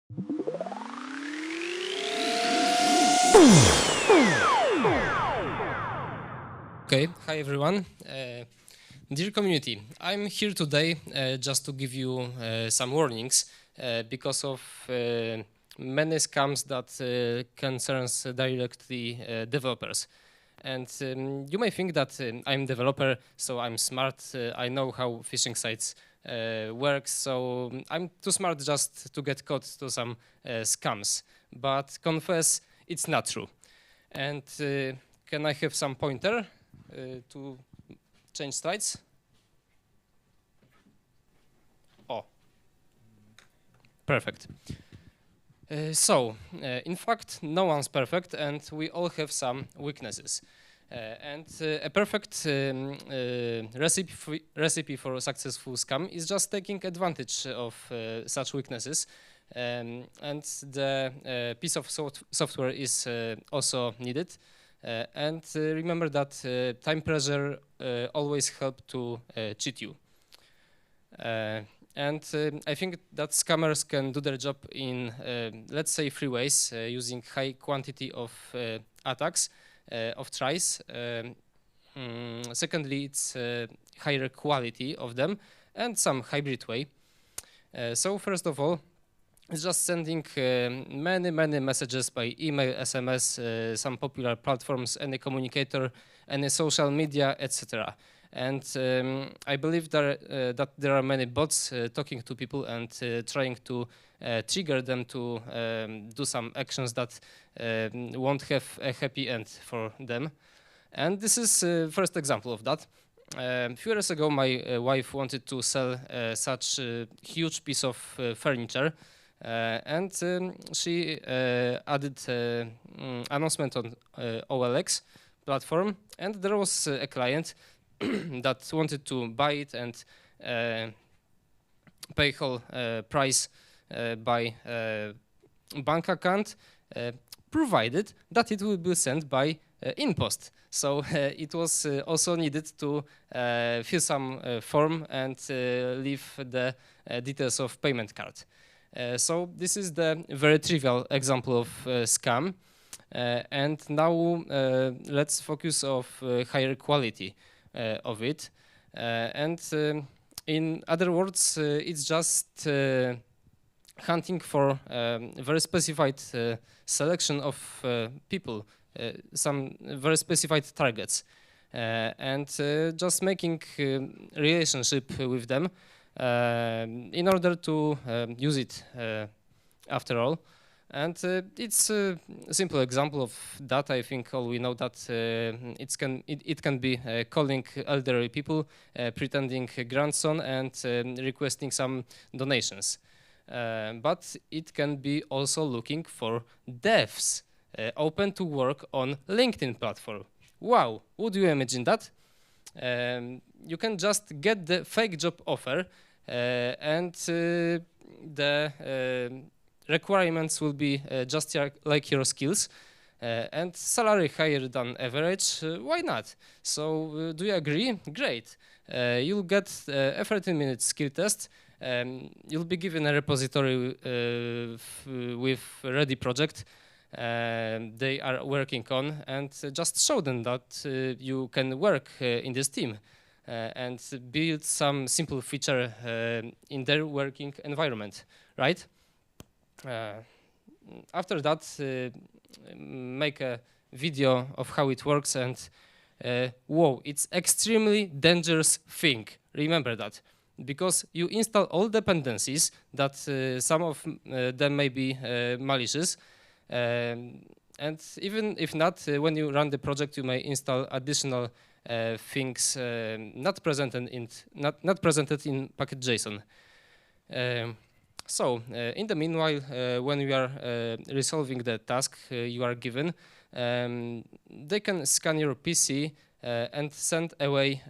Okay, hi everyone. Dear community, I'm here today just to give you some warnings because of many scams that concerns directly developers. And you may think that I'm a developer, so I'm smart. I know how phishing sites work, so I'm too smart just to get caught to some scams. But confess, it's not true. And can I have some pointer to change slides? Oh, perfect. In fact, no one's perfect, and we all have some weaknesses. A perfect recipe for a successful scam is just taking advantage of such weaknesses. And the piece of software is also needed. Remember that time pressure always helps to cheat you. I think that scammers can do their job in, let's say, 3 ways, using high quantity of attacks, of tries. Secondly, it's higher quality of them, and some hybrid way. So first of all, it's just sending many messages by email, SMS, some popular platforms, any communicator, any social media, etc. And I believe that there are many bots talking to people and trying to trigger them to do some actions that won't have a happy end for them. And this is first example of that. A few years ago, my wife wanted to sell such a huge piece of furniture. She added announcement on OLX platform, and there was a client that wanted to buy it and pay whole price by bank account, provided that it will be sent by InPost. So it was also needed to fill some form and leave the details of payment card. So this is the very trivial example of scam. And now let's focus on higher quality of it. In other words, it's just hunting for very specified selection of people, some very specified targets, and just making relationship with them in order to use it after all. And it's a simple example of that. I think all we know that it can be calling elderly people, pretending grandson, and requesting some donations. But it can be also looking for devs open to work on LinkedIn platform. Wow, would you imagine that? You can just get the fake job offer and the requirements will be just like your skills and salary higher than average. Why not? So do you agree? Great. You'll get a 13-minute skill test. You'll be given a repository with a ready project they are working on, and just show them that you can work in this team and build some simple feature in their working environment, right? After that, make a video of how it works, and whoa, it's extremely dangerous thing. Remember that, because you install all dependencies that some of them may be malicious, and even if not, when you run the project, you may install additional things not presented in package.json. In the meanwhile, when you are resolving the task you are given, they can scan your PC and send away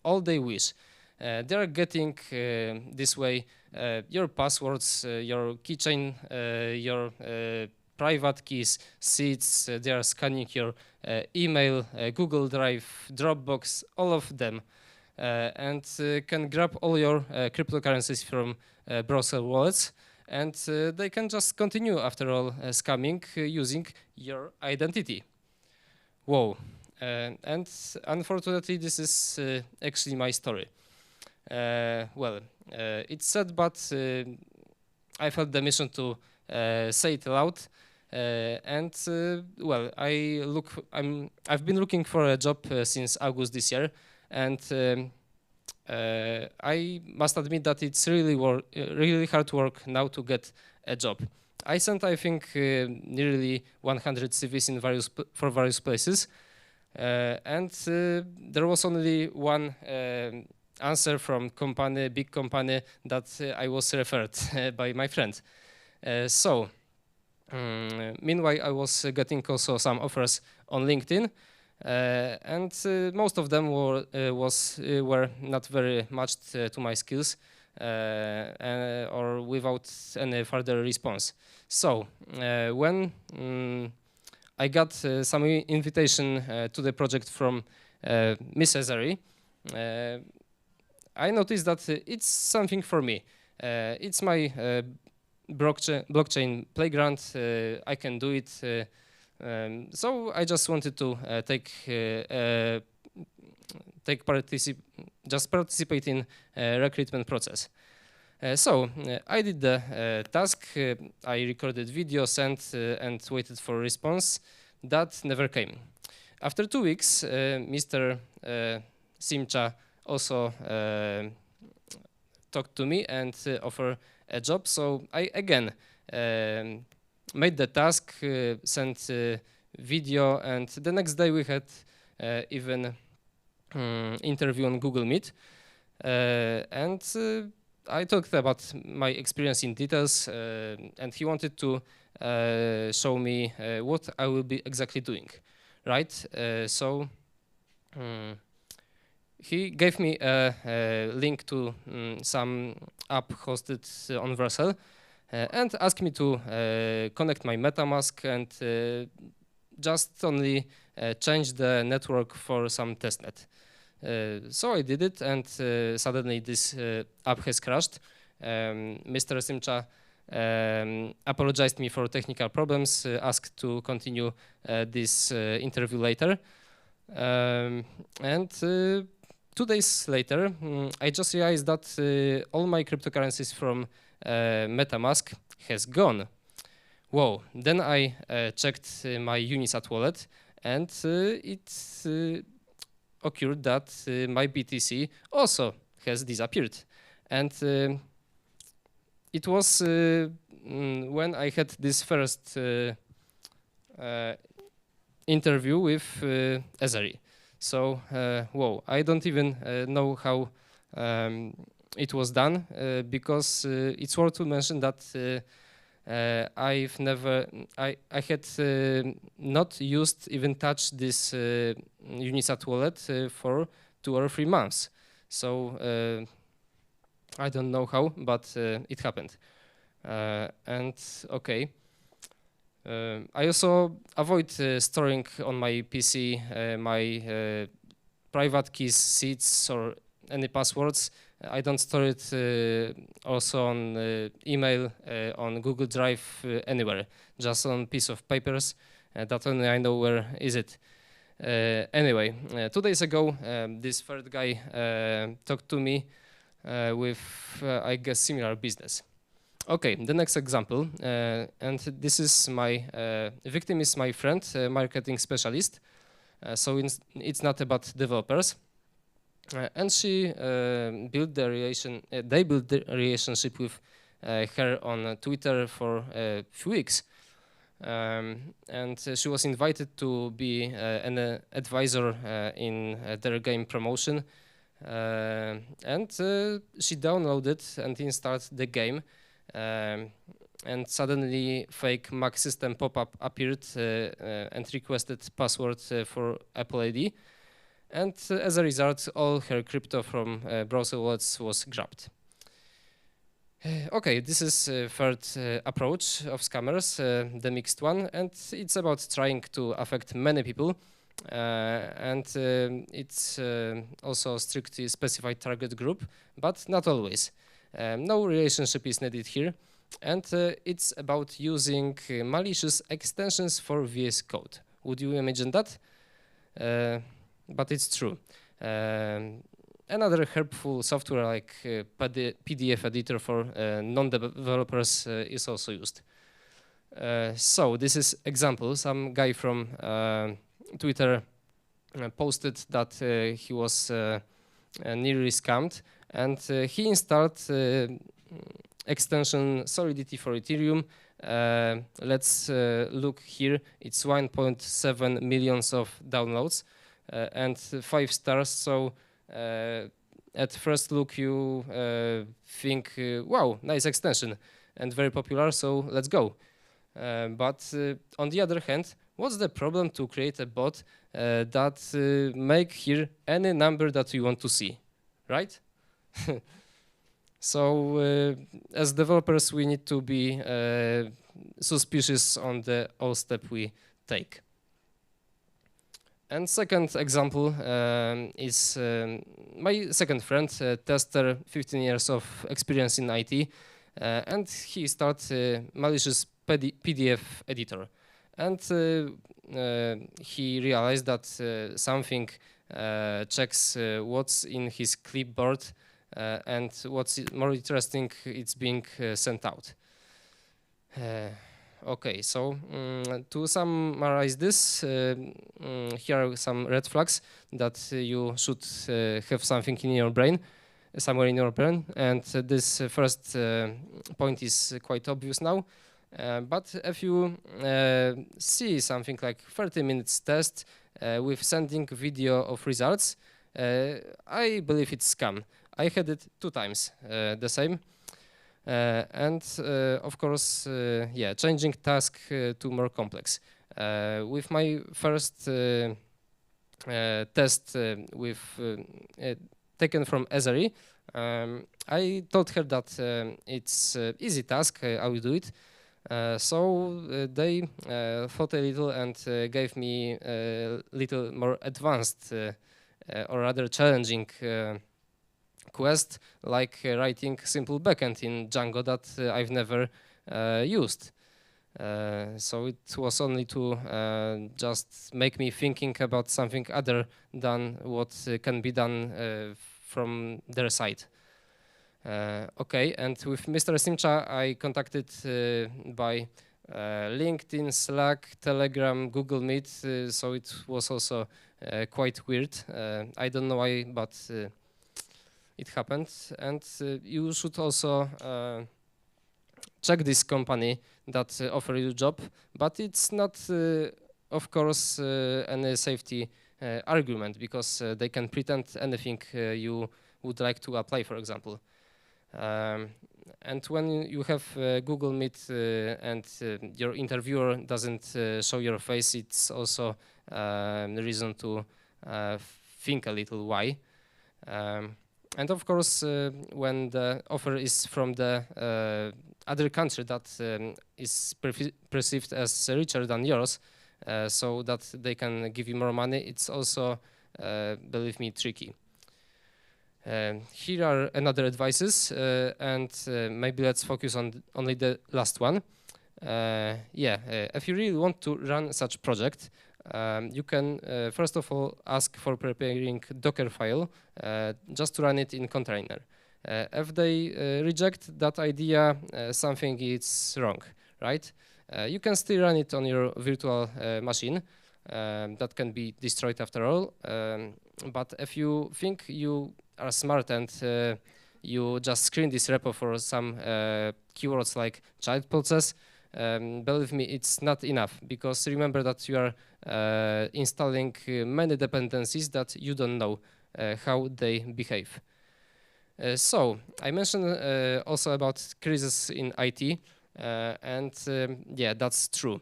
all they wish. They are getting this way your passwords, your keychain, your private keys, seeds. They are scanning your email, Google Drive, Dropbox, all of them, and can grab all your cryptocurrencies from browser wallets and they can just continue after all scamming using your identity. Whoa. And unfortunately, this is actually my story. It's sad, but I felt the mission to say it aloud. I've been looking for a job since August this year, and I must admit that it's really hard work now to get a job. I sent, I think, nearly 100 CVs in for various places, and there was only one answer from big company, that I was referred by my friend. Meanwhile, I was getting also some offers on LinkedIn, and most of them were not very matched to my skills, or without any further response. So when I got some invitation to the project from Miss Ezari, I noticed that it's something for me. It's my blockchain playground. I can do it. So I just wanted to participate in recruitment process. I did the task. I recorded video, sent, and waited for a response. That never came. After 2 weeks, Mr. Simcha also talked to me and offered a job. So I again made the task, sent video, and the next day we had even interview on Google Meet. And I talked about my experience in details, and he wanted to show me what I will be exactly doing, right? He gave me a link to some app hosted on Vercel, and asked me to connect my MetaMask and just only change the network for some testnet. So I did it, and suddenly this app has crashed. Mr. Simcha apologized me for technical problems, asked to continue this interview later. And 2 days later, I just realized that all my cryptocurrencies from MetaMask has gone. Whoa, then I checked my Unisat wallet, and it occurred that my BTC also has disappeared. And it was when I had this first interview with Ezari. So, whoa, I don't even know how it was done, because it's worth to mention that I had not used, even touched this Unisat wallet for 2 or 3 months. So I don't know how, but it happened. And okay. I also avoid storing on my PC my private keys, seeds, or any passwords. I don't store it also on email, on Google Drive, anywhere, just on piece of papers. That only I know where is it. Anyway, 2 days ago, this third guy talked to me with, I guess, similar business. Okay, the next example, and this is my victim is my friend, marketing specialist. So it's not about developers, and she built the relation. They built the relationship with her on Twitter for a few weeks, and she was invited to be an advisor in their game promotion, and she downloaded and installed the game. And suddenly fake Mac system pop-up appeared and requested password for Apple ID, and as a result all her crypto from browser wallets was grabbed. Okay, this is third approach of scammers, the mixed one, and it's about trying to affect many people, and it's also strictly specified target group, but not always. No relationship is needed here. and it's about using malicious extensions for VS Code. Would you imagine that? But it's true. Another helpful software like PDF editor for non-developers is also used. So this is example. Some guy from Twitter posted that he was nearly scammed, and he installed extension Solidity for Ethereum. Let's look here. It's 1.7 millions of downloads and 5 stars. So at first look you think, wow, nice extension and very popular, so let's go. But on the other hand, what's the problem to create a bot that make here any number that you want to see, right? So as developers, we need to be suspicious on the all step we take. And second example is my second friend, tester, 15 years of experience in IT, and he started malicious PDF editor. And he realized that something checks what's in his clipboard and what's more interesting, it's being sent out. Okay, so to summarize this, here are some red flags that you should have something in your brain, somewhere in your brain, and this first point is quite obvious now. But if you see something like 30 minutes test with sending video of results, I believe it's scam. I had it 2 times the same. And of course, yeah, changing task to more complex. With my first test taken from Esri, I told her that it's easy task, I will do it. So they thought a little and gave me a little more advanced or rather challenging quest, like writing simple backend in Django that I've never used. So it was only to just make me thinking about something other than what can be done from their side. Okay, and with Mr. Simcha I contacted by LinkedIn, Slack, Telegram, Google Meet, so it was also quite weird. I don't know why, but it happened. And you should also check this company that offer you job, but it's not, of course, any safety argument, because they can pretend anything you would like to apply, for example. And when you have Google Meet and your interviewer doesn't show your face, it's also a reason to think a little why. And of course, when the offer is from the other country that is perceived as richer than yours, so that they can give you more money, it's also, believe me, tricky. Here are another advices, and maybe let's focus on only the last one. If you really want to run such project, you can first of all ask for preparing Docker file just to run it in container. If they reject that idea, something is wrong, right? You can still run it on your virtual machine. That can be destroyed after all. But if you think you are smart and you just screen this repo for some keywords like child process, believe me, it's not enough, because remember that you are installing many dependencies that you don't know how they behave. So I mentioned also about crisis in IT, and yeah, that's true.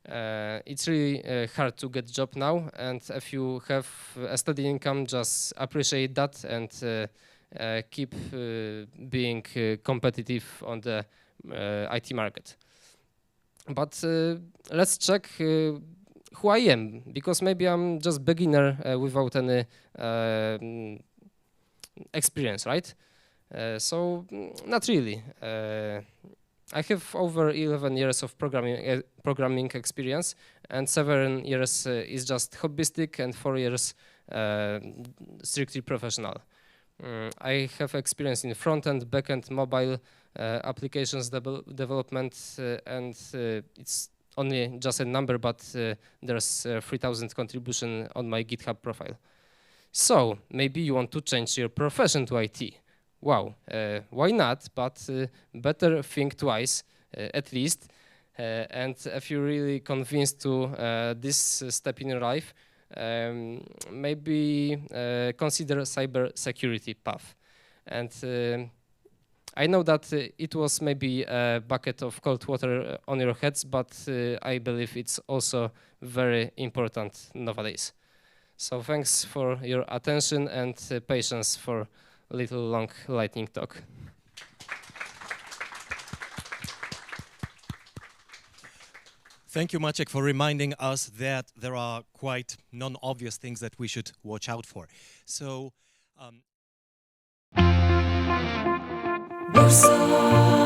It's really hard to get a job now, and if you have a steady income, just appreciate that and keep being competitive on the IT market. But let's check who I am, because maybe I'm just beginner without any experience, right? So not really. I have over 11 years of programming experience, and 7 years is just hobbyistic, and 4 years strictly professional. I have experience in front-end, back-end, mobile applications development, and it's only just a number, but there's 3,000 contribution on my GitHub profile. So maybe you want to change your profession to IT. Wow, why not? But better think twice, at least. And if you're really convinced to this step in your life, maybe consider cyber security path. And I know that it was maybe a bucket of cold water on your heads, but I believe it's also very important nowadays. So thanks for your attention and patience for a little long lightning talk. Thank you, Maciek, for reminding us that there are quite non-obvious things that we should watch out for. So, Warsaw.